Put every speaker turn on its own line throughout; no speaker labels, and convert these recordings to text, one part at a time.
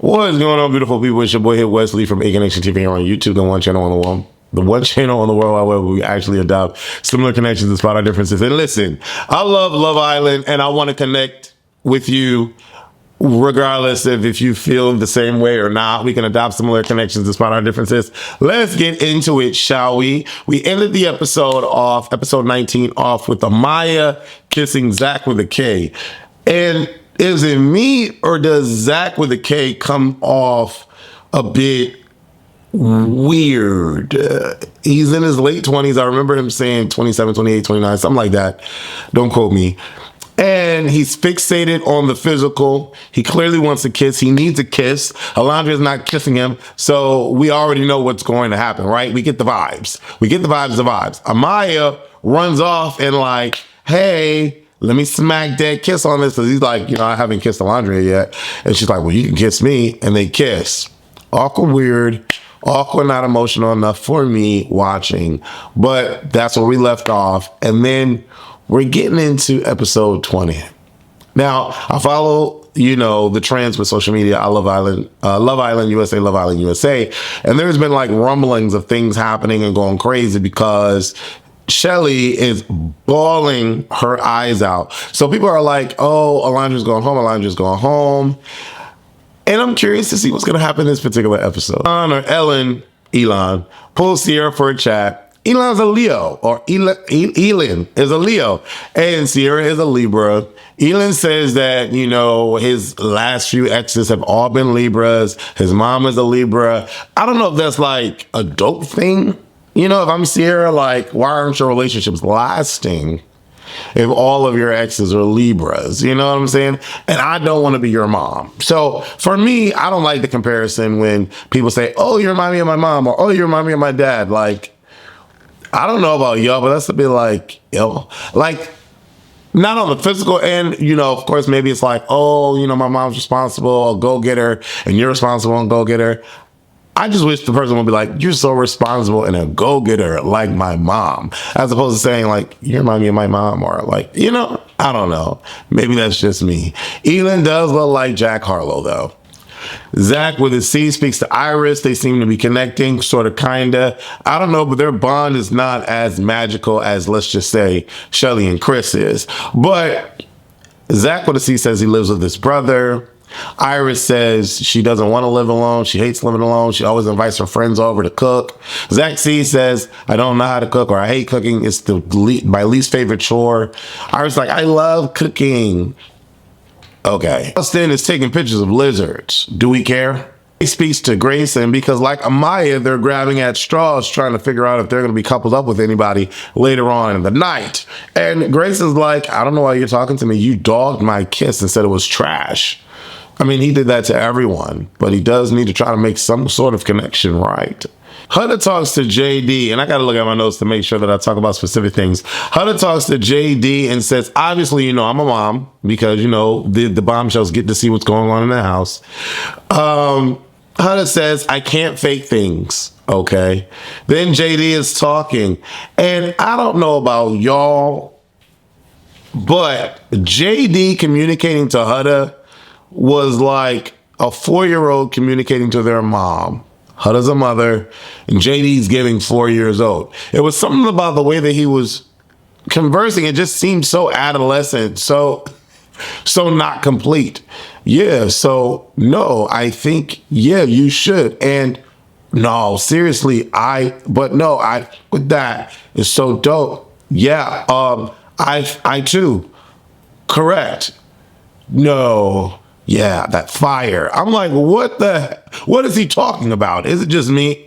What is going on, beautiful people? It's your boy here, Wesley from Elimination TV here on YouTube, the one channel in the world. The one channel in the world where we actually adopt similar connections and spot our differences. And listen, I love Love Island and I want to connect with you regardless of if you feel the same way or not. We can adopt similar connections despite our differences. Let's get into it, shall we? We ended the episode 19 off with Amaya kissing Zach with a K. And is it me or does Zach with a K come off a bit weird? He's in his late 20s. I remember him saying 27, 28, 29, something like that. Don't quote me. And he's fixated on the physical. He clearly wants a kiss. He needs a kiss. Alandrea's not kissing him. So we already know what's going to happen, right? We get the vibes. We get the vibes. Amaya runs off and like, hey, let me smack that kiss on this. Cause he's like, you know, I haven't kissed Alandrea yet. And she's like, well, you can kiss me. And they kiss. Awkward, weird, awkward, not emotional enough for me watching. But that's where we left off. And then we're getting into episode 20. Now, I follow, you know, the trends with social media. I Love Island USA, Love Island USA. And there's been like rumblings of things happening and going crazy because Shelly is bawling her eyes out. So people are like, oh, Alandrea's going home, Alandrea's going home. And I'm curious to see what's going to happen in this particular episode. Elin pulls Sierra for a chat. Elon's a Leo, or Elin is a Leo, and Sierra is a Libra. Elin says that, you know, his last few exes have all been Libras. His mom is a Libra. I don't know if that's like a dope thing. You know, if I'm Sierra, like, why aren't your relationships lasting if all of your exes are Libras? You know what I'm saying? And I don't want to be your mom. So for me, I don't like the comparison when people say, oh, you remind me of my mom, or oh, you remind me of my dad. Like, I don't know about y'all, but that's a bit like, yo, like, not on the physical end, you know, of course, maybe it's like, oh, you know, my mom's responsible, a go-getter, and you're responsible and go-getter. I just wish the person would be like, you're so responsible and a go-getter like my mom, as opposed to saying like, you remind me of my mom, or like, you know, I don't know. Maybe that's just me. Elin does look like Jack Harlow though. Zach with his C speaks to Iris. They seem to be connecting, sort of, kinda. I don't know, but their bond is not as magical as, let's just say, Shelly and Chris is. But Zach with a C says he lives with his brother. Iris says she doesn't want to live alone. She hates living alone. She always invites her friends over to cook. Zach C says, I don't know how to cook, or I hate cooking. It's my least favorite chore. Iris like, I love cooking. Okay. Austin is taking pictures of lizards. Do we care? He speaks to Grayson because, like Amaya, they're grabbing at straws trying to figure out if they're going to be coupled up with anybody later on in the night. And Grayson's like, I don't know why you're talking to me. You dogged my kiss and said it was trash. I mean, he did that to everyone, but he does need to try to make some sort of connection, right? Huda talks to JD, and I got to look at my notes to make sure that I talk about specific things. Huda talks to JD and says, obviously, you know, I'm a mom because, you know, the bombshells get to see what's going on in the house. Huda says, I can't fake things, okay? Then JD is talking, and I don't know about y'all, but JD communicating to Huda was like a 4-year-old communicating to their mom. Huda's a mother, and JD's giving 4 years old. It was something about the way that he was conversing. It just seemed so adolescent, so not complete. Yeah, so no, I think, yeah, you should. And no, seriously, with that is so dope. Yeah, I too. Correct. No. Yeah, that fire. I'm like, what is he talking about? Is it just me?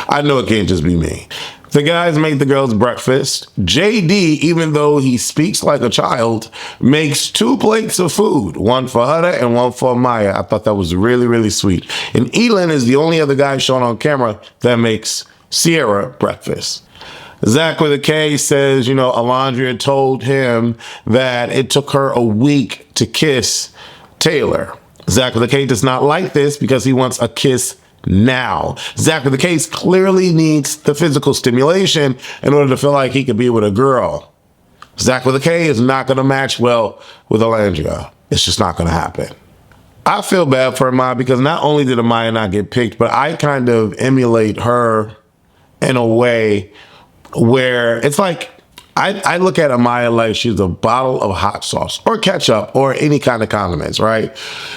I know it can't just be me. The guys make the girls breakfast. JD, even though he speaks like a child, makes 2 plates of food, one for Huda and one for Maya. I thought that was really, really sweet. And Elin is the only other guy shown on camera that makes Sierra breakfast. Zach with a K says, you know, Alandrea told him that it took her a week to kiss Taylor. Zach with a K does not like this because he wants a kiss now. Zach with a K clearly needs the physical stimulation in order to feel like he could be with a girl. Zach with a K is not going to match well with Alandrea. It's just not going to happen. I feel bad for Amaya because not only did Amaya not get picked, but I kind of emulate her in a way where it's like I look at Amaya like she's a bottle of hot sauce or ketchup or any kind of condiments, right?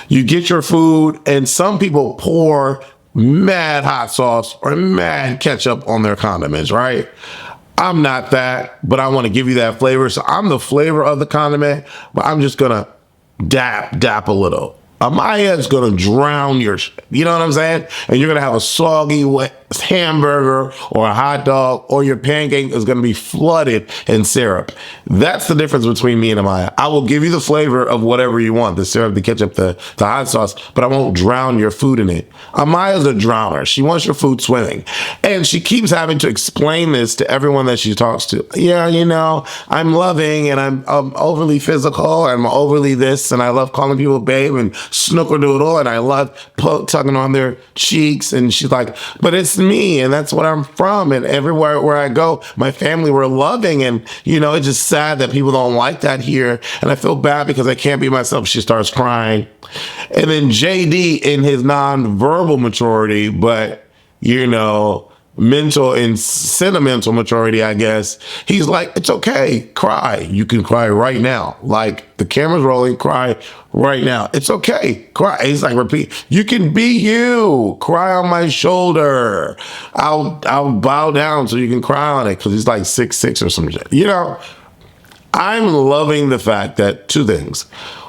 You get your food and some people pour mad hot sauce or mad ketchup on their condiments, right? I'm not that, but I want to give you that flavor. So I'm the flavor of the condiment, but I'm just going to dap a little. Amaya is going to drown your shit. You know what I'm saying? And you're going to have a soggy, wet hamburger or a hot dog, or your pancake is going to be flooded in syrup. That's the difference between me and Amaya. I will give you the flavor of whatever you want, the syrup, the ketchup, the hot sauce, but I won't drown your food in it. Amaya's a drowner. She wants your food swimming. And she keeps having to explain this to everyone that she talks to. Yeah, you know, I'm loving and I'm overly physical and I'm overly this and I love calling people babe and snickerdoodle and I love tugging on their cheeks. And she's like, but it's me and that's what I'm from. And everywhere where I go, my family were loving. And, you know, it's just sad that people don't like that here. And I feel bad because I can't be myself. She starts crying. And then JD in his non-verbal maturity, but, you know, mental and sentimental maturity, I guess. He's like, it's okay, cry. You can cry right now. Like the camera's rolling, cry right now. It's okay, cry. He's like, repeat. You can be you. Cry on my shoulder. I'll bow down so you can cry on it because he's like 6'6" or some shit. You know, I'm loving the fact that two things.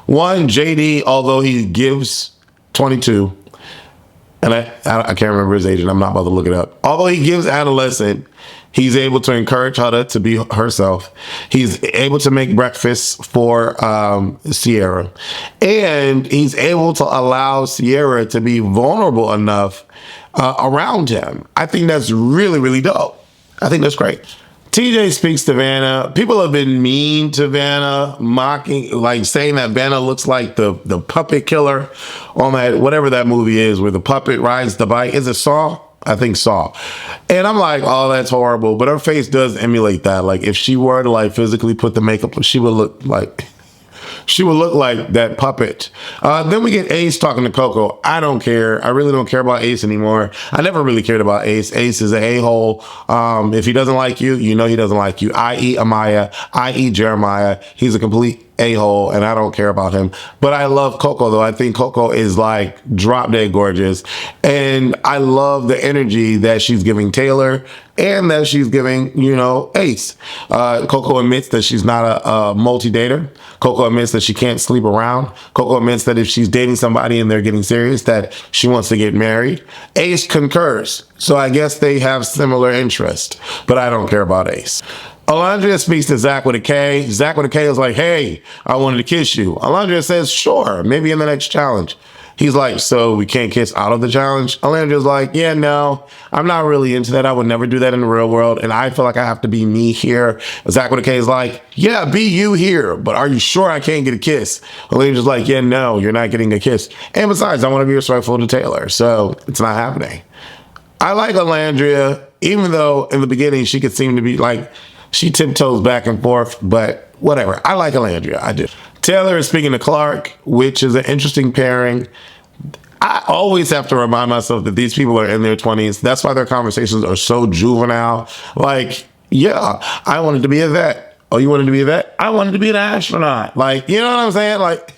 One, JD, although he gives 22. And I can't remember his age, and I'm not about to look it up. Although he gives adolescent, he's able to encourage Huda to be herself. He's able to make breakfast for Sierra. And he's able to allow Sierra to be vulnerable enough around him. I think that's really, really dope. I think that's great. TJ speaks to Vanna. People have been mean to Vanna, mocking, like saying that Vanna looks like the puppet killer on that, whatever that movie is, where the puppet rides the bike. Is it Saw? I think Saw. And I'm like, oh, that's horrible. But her face does emulate that. Like if she were to like physically put the makeup, she would look like that puppet. Then we get Ace talking to Coco. I don't care. I really don't care about Ace anymore. I never really cared about Ace. Ace is an a-hole. If he doesn't like you, you know he doesn't like you. I.e. Amaya, i.e. Jeremiah. He's a complete a-hole and I don't care about him. But I love Coco though. I think Coco is like drop dead gorgeous. And I love the energy that she's giving Taylor and that she's giving, you know, Ace. Coco admits that she's not a multi-dater. Coco admits that she can't sleep around. Coco admits that if she's dating somebody and they're getting serious, that she wants to get married. Ace concurs. So I guess they have similar interests, but I don't care about Ace. Alandrea speaks to Zach with a K. Zach with a K is like, hey, I wanted to kiss you. Alandrea says, sure, maybe in the next challenge. He's like, so we can't kiss out of the challenge? Alandrea's like, yeah, no, I'm not really into that. I would never do that in the real world. And I feel like I have to be me here. Zach with a K is like, yeah, be you here. But are you sure I can't get a kiss? Alandrea's like, yeah, no, you're not getting a kiss. And besides, I want to be respectful to Taylor. So it's not happening. I like Alandrea, even though in the beginning she could seem to be like, she tiptoes back and forth, but whatever. I like Alandrea. I do. Taylor is speaking to Clark, which is an interesting pairing. I always have to remind myself that these people are in their 20s. That's why their conversations are so juvenile. Like, yeah, I wanted to be a vet. Oh, you wanted to be a vet? I wanted to be an astronaut. Like, you know what I'm saying? Like,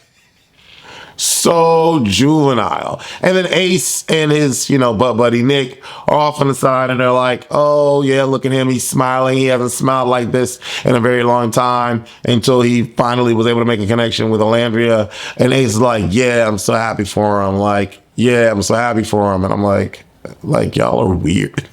so juvenile. And then Ace and his, you know, butt buddy Nick are off on the side and they're like, oh yeah, look at him, he's smiling. He hasn't smiled like this in a very long time until he finally was able to make a connection with Alandrea. And Ace is like, yeah, I'm so happy for him. Like, yeah, I'm so happy for him. And I'm like y'all are weird.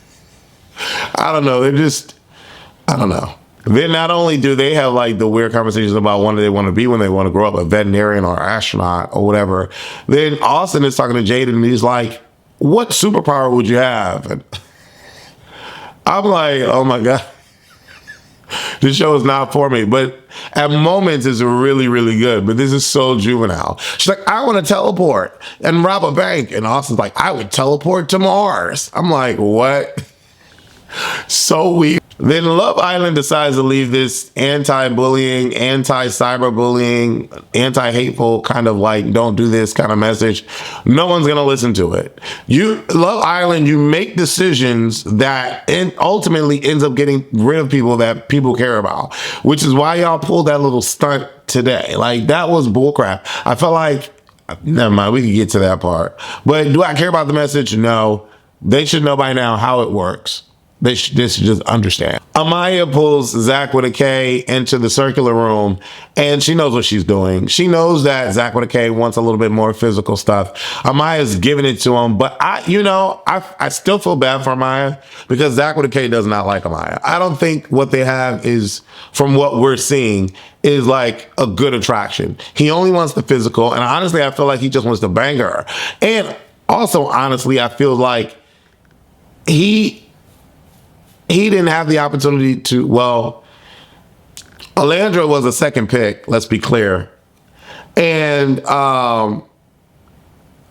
I don't know. I don't know. Then not only do they have like the weird conversations about what they want to be when they want to grow up, a veterinarian or astronaut or whatever. Then Austin is talking to Jaden and he's like, what superpower would you have? And I'm like, oh my God, this show is not for me. But at moments it's really, really good. But this is so juvenile. She's like, I want to teleport and rob a bank. And Austin's like, I would teleport to Mars. I'm like, what? So weird. Then Love Island decides to leave this anti-bullying, anti-cyberbullying, anti-hateful kind of like don't do this kind of message. No one's gonna listen to it. Love Island, you make decisions that ultimately ends up getting rid of people that people care about, which is why y'all pulled that little stunt today. Like that was bullcrap. I felt like, never mind, we can get to that part. But do I care about the message? No. They should know by now how it works. They should just understand. Amaya pulls Zach with a K into the circular room, and she knows what she's doing. She knows that Zach with a K wants a little bit more physical stuff. Amaya's giving it to him, but I still feel bad for Amaya because Zach with a K does not like Amaya. I don't think what they have is, from what we're seeing, is like a good attraction. He only wants the physical, and honestly, I feel like he just wants to bang her. And also, honestly, I feel like he didn't have the opportunity to, well, Alandrea was a second pick, let's be clear. And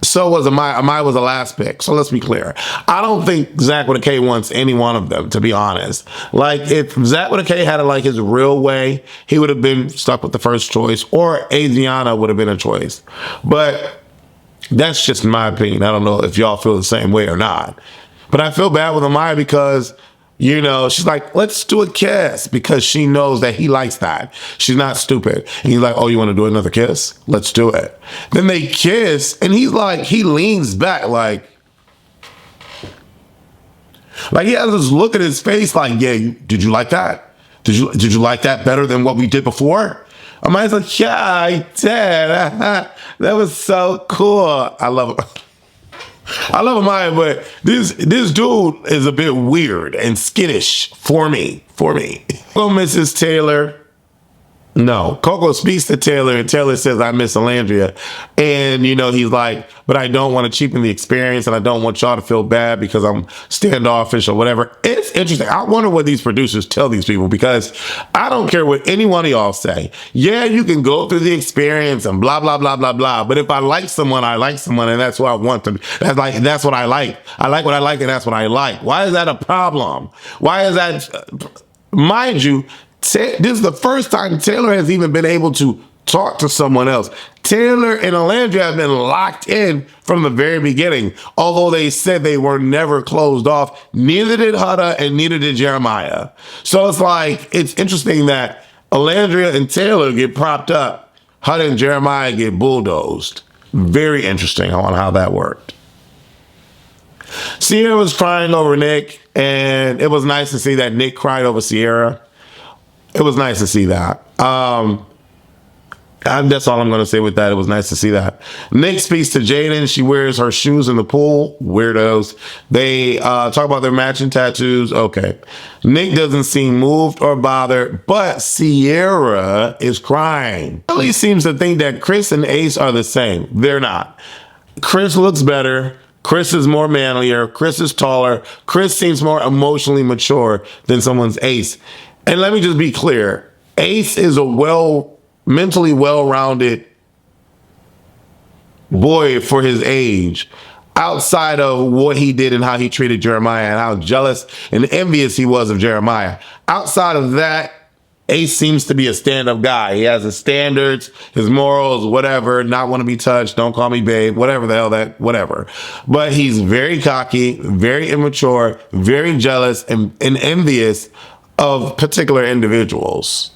so was Amaya. Amaya was the last pick, so let's be clear. I don't think Zach with a K wants any one of them, to be honest. Like, if Zach with a K had it like his real way, he would have been stuck with the first choice, or Adriana would have been a choice. But that's just my opinion. I don't know if y'all feel the same way or not. But I feel bad with Amaya because, she's like, let's do a kiss, because she knows that he likes that. She's not stupid. And he's like, oh, you want to do another kiss? Let's do it. Then they kiss, and he's like, he leans back like he has this look at his face like, yeah, did you like that? Did you like that better than what we did before? Amaya's like, yeah, I did. That was so cool. I love it. I love Amaya, but this dude is a bit weird and skittish for me. Coco misses Taylor. No, Coco speaks to Taylor, and Taylor says, I miss Alandrea. And, he's like, but I don't want to cheapen the experience, and I don't want y'all to feel bad because I'm standoffish or whatever. It's interesting. I wonder what these producers tell these people, because I don't care what any one of y'all say. Yeah, you can go through the experience and blah, blah, blah, blah, blah. But if I like someone, I like someone, and that's what I want to. That's what I like. I like what I like, and that's what I like. Why is that a problem? Why is that? Mind you, this is the first time Taylor has even been able to talk to someone else. Taylor and Alandrea have been locked in from the very beginning. Although they said they were never closed off, neither did Hutta and neither did Jeremiah. So it's like, it's interesting that Alandrea and Taylor get propped up. Hutta and Jeremiah get bulldozed. Very interesting on how that worked. Sierra was crying over Nick, and it was nice to see that Nick cried over Sierra. It was nice to see that. That's all I'm going to say with that. It was nice to see that. Nick speaks to Jaden. She wears her shoes in the pool. Weirdos. They talk about their matching tattoos. Okay. Nick doesn't seem moved or bothered, but Sierra is crying. Ellie seems to think that Chris and Ace are the same. They're not. Chris looks better. Chris is more manlier. Chris is taller. Chris seems more emotionally mature than someone's Ace. And let me just be clear. Ace is a mentally well-rounded boy for his age, outside of what he did and how he treated Jeremiah and how jealous and envious he was of Jeremiah. Outside of that, Ace seems to be a stand-up guy. He has his standards, his morals, whatever, not want to be touched, don't call me babe, whatever the hell whatever. But he's very cocky, very immature, very jealous, and envious of particular individuals.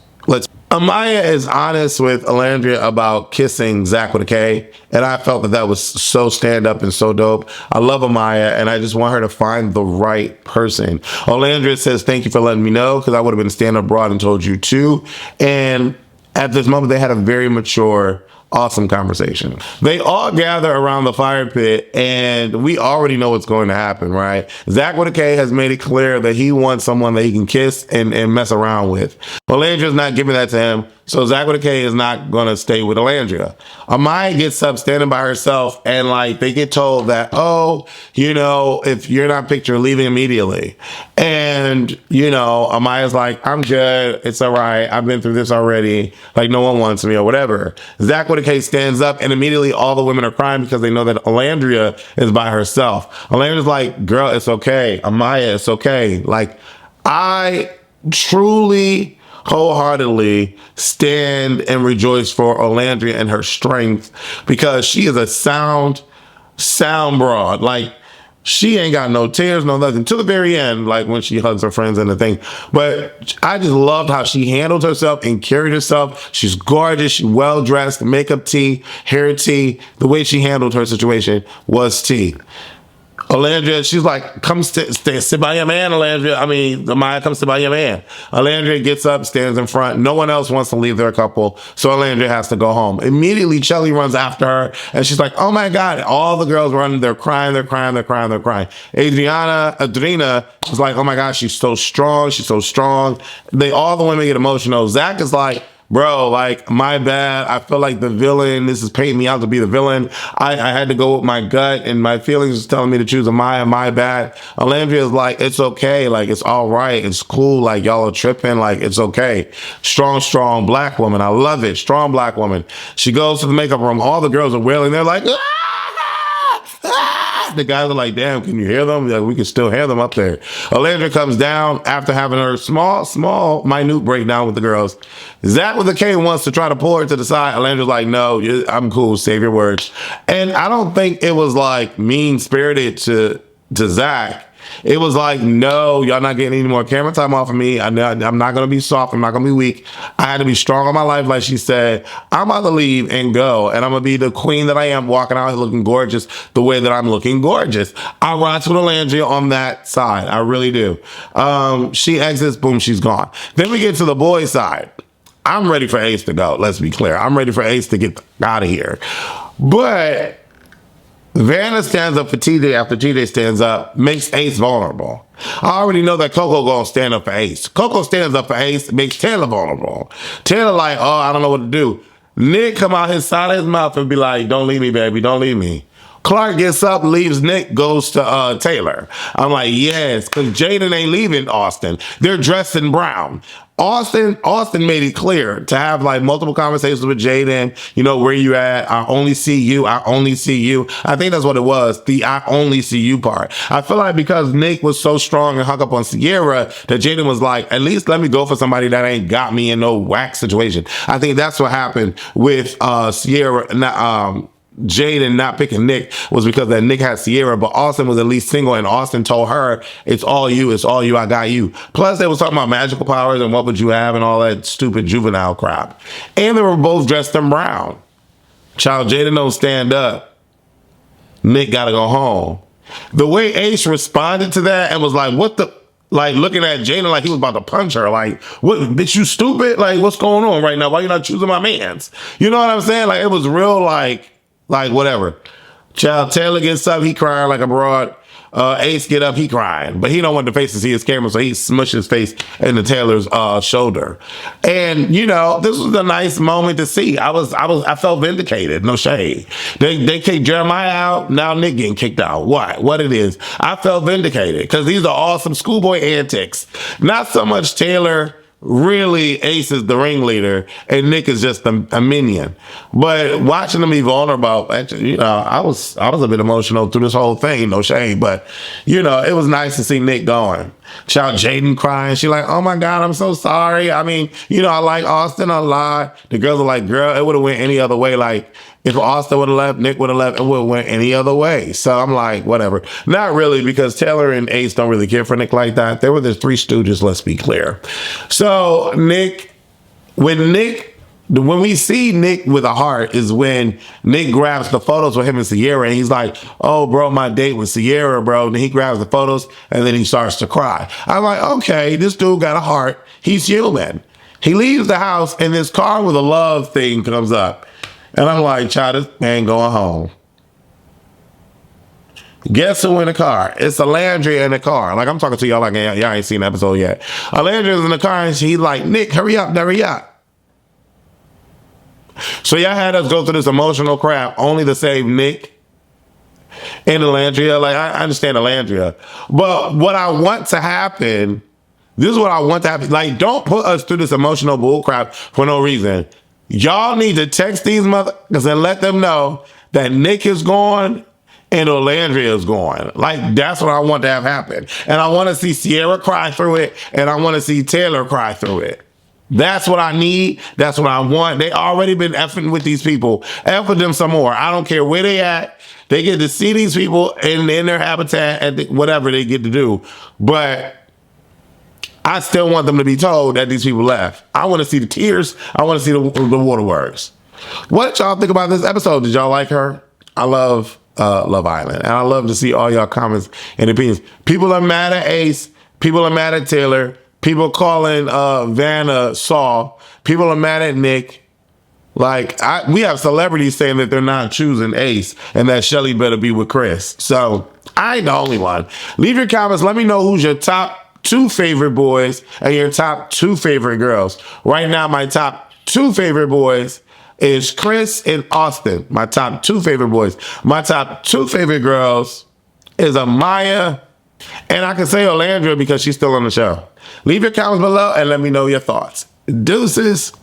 Amaya is honest with Alandrea about kissing Zach with a K, and I felt that was so stand-up and so dope. I love Amaya, and I just want her to find the right person. Alandrea says, thank you for letting me know, because I would have been stand-up broad and told you too. And at this moment, they had a very mature, awesome conversation. They all gather around the fire pit, and we already know what's going to happen, right? Zach with a K has made it clear that he wants someone that he can kiss and mess around with. Alandrea's not giving that to him, so Zach with a K is not going to stay with Alandrea. Amaya gets up standing by herself, and they get told that, if you're not picked, you're leaving immediately. And, Amaya's like, I'm good. It's all right. I've been through this already. No one wants me or whatever. Zach with a K stands up, and immediately all the women are crying because they know that Alandrea is by herself. Alandrea's like, girl, it's okay. Amaya, it's okay. truly, wholeheartedly stand and rejoice for Alandrea and her strength, because she is a sound broad. Like, she ain't got no tears, no nothing, to the very end, like when she hugs her friends and the thing. But I just loved how she handled herself and carried herself. She's gorgeous, she's well-dressed, makeup tea, hair tea. The way she handled her situation was tea. Alandrea, she's like, come sit by your man, Alandrea. I mean, Maya, come sit by your man. Alandrea gets up, stands in front. No one else wants to leave their couple, so Alandrea has to go home. Immediately, Chelly runs after her, and she's like, oh my God. All the girls run, they're crying. Adrina is like, oh my God, she's so strong. All the women get emotional. Zach is like, bro, like, my bad. I feel like the villain. This is painting me out to be the villain. I had to go with my gut, and my feelings was telling me to choose a Maya. My bad. Alandrea is like, it's okay. Like, it's all right. It's cool. Like, y'all are tripping. Like, it's okay. Strong black woman. I love it. Strong black woman. She goes to the makeup room. All the girls are wailing. They're like, the guys are like, damn, can you hear them? Like, we can still hear them up there. Alandrea comes down after having her small, minute breakdown with the girls. Zach with a K wants to try to pull her to the side. Alandrea's like, no, I'm cool. Save your words. And I don't think it was like mean-spirited to Zach. It was like, no, y'all not getting any more camera time off of me. I'm not going to be soft. I'm not going to be weak. I had to be strong on my life, like she said. I'm about to leave and go, and I'm going to be the queen that I am, walking out looking gorgeous the way that I'm looking gorgeous. I ride with Alandrea on that side. I really do. She exits, boom, she's gone. Then we get to the boys' side. I'm ready for Ace to go. Let's be clear. I'm ready for Ace to get out of here. But Vanna stands up for TJ after TJ stands up, makes Ace vulnerable. I already know that Coco gonna stand up for Ace. Coco stands up for Ace, makes Taylor vulnerable. Taylor like, oh, I don't know what to do. Nick come out his side of his mouth and be like, don't leave me, baby, don't leave me. Clark gets up, leaves Nick, goes to Taylor. I'm like, yes, because Jaden ain't leaving Austin. They're dressed in brown. Austin made it clear to have like multiple conversations with Jaden, you know, where you at? I only see you. I think that's what it was, the I only see you part. I feel like because Nick was so strong and hung up on Sierra, that Jaden was like, at least let me go for somebody that ain't got me in no whack situation. I think that's what happened with Sierra, Jaden not picking Nick was because that Nick had Sierra, but Austin was at least single, and Austin told her, it's all you, I got you. Plus they was talking about magical powers and what would you have and all that stupid juvenile crap. And they were both dressed in brown. Child, Jaden don't stand up. Nick gotta go home. The way Ace responded to that and was like, what the, like looking at Jaden like he was about to punch her. Like, what, bitch, you stupid? Like, what's going on right now? Why you not choosing my mans? You know what I'm saying? Like, it was real like whatever. Child, Taylor gets up, he crying like a broad. Ace get up, he crying, but he don't want the face to see his camera, so he smushed his face into Taylor's shoulder. And you know, this was a nice moment to see. I felt vindicated, no shade. They kicked Jeremiah out, now Nick getting kicked out. What it is? I felt vindicated because these are awesome schoolboy antics. Not so much Taylor. Really, Ace is the ringleader and Nick is just a minion. But watching them be vulnerable, you know, I was a bit emotional through this whole thing, no shade. But you know, it was nice to see Nick going. Child, Jaden crying. She like, oh my God, I'm so sorry. I mean, you know, I like Austin a lot. The girls are like, girl, it would have went any other way. Like, if Austin would have left, Nick would have left, it would have went any other way. So I'm like, whatever. Not really, because Taylor and Ace don't really care for Nick like that. They were the three stooges, let's be clear. So when we see Nick with a heart is when Nick grabs the photos with him and Sierra, and he's like, oh, bro, my date with Sierra, bro. And he grabs the photos, and then he starts to cry. I'm like, okay, this dude got a heart. He's human. He leaves the house, and this car with a love thing comes up. And I'm like, child, this man going home. Guess who in the car? It's Alandrea in the car. Like, I'm talking to y'all like y'all ain't seen the episode yet. Alandrea's in the car, and she's like, Nick, hurry up. So y'all had us go through this emotional crap only to save Nick and Alandrea. Like, I understand Alandrea. But what I want to happen, this is what I want to happen. Like, don't put us through this emotional bull crap for no reason. Y'all need to text these motherfuckers and let them know that Nick is gone and Alandrea is going. Like, that's what I want to have happen. And I want to see Sierra cry through it, and I want to see Taylor cry through it. That's what I need. That's what I want. They already been effing with these people. F with them some more. I don't care where they at. They get to see these people in their habitat and whatever they get to do. But I still want them to be told that these people left. I want to see the tears. I want to see the waterworks. What y'all think about this episode? Did y'all like her? I love Love Island. And I love to see all y'all comments and opinions. People are mad at Ace. People are mad at Taylor. People calling Vanna Saul. People are mad at Nick. Like, we have celebrities saying that they're not choosing Ace and that Shelly better be with Chris. So I ain't the only one. Leave your comments. Let me know who's your top 2 favorite boys and your top 2 favorite girls. Right now, my top 2 favorite boys is Chris and Austin. My top 2 favorite boys. My top 2 favorite girls is Amaya, and I can say Alandrea because she's still on the show. Leave your comments below and let me know your thoughts. Deuces.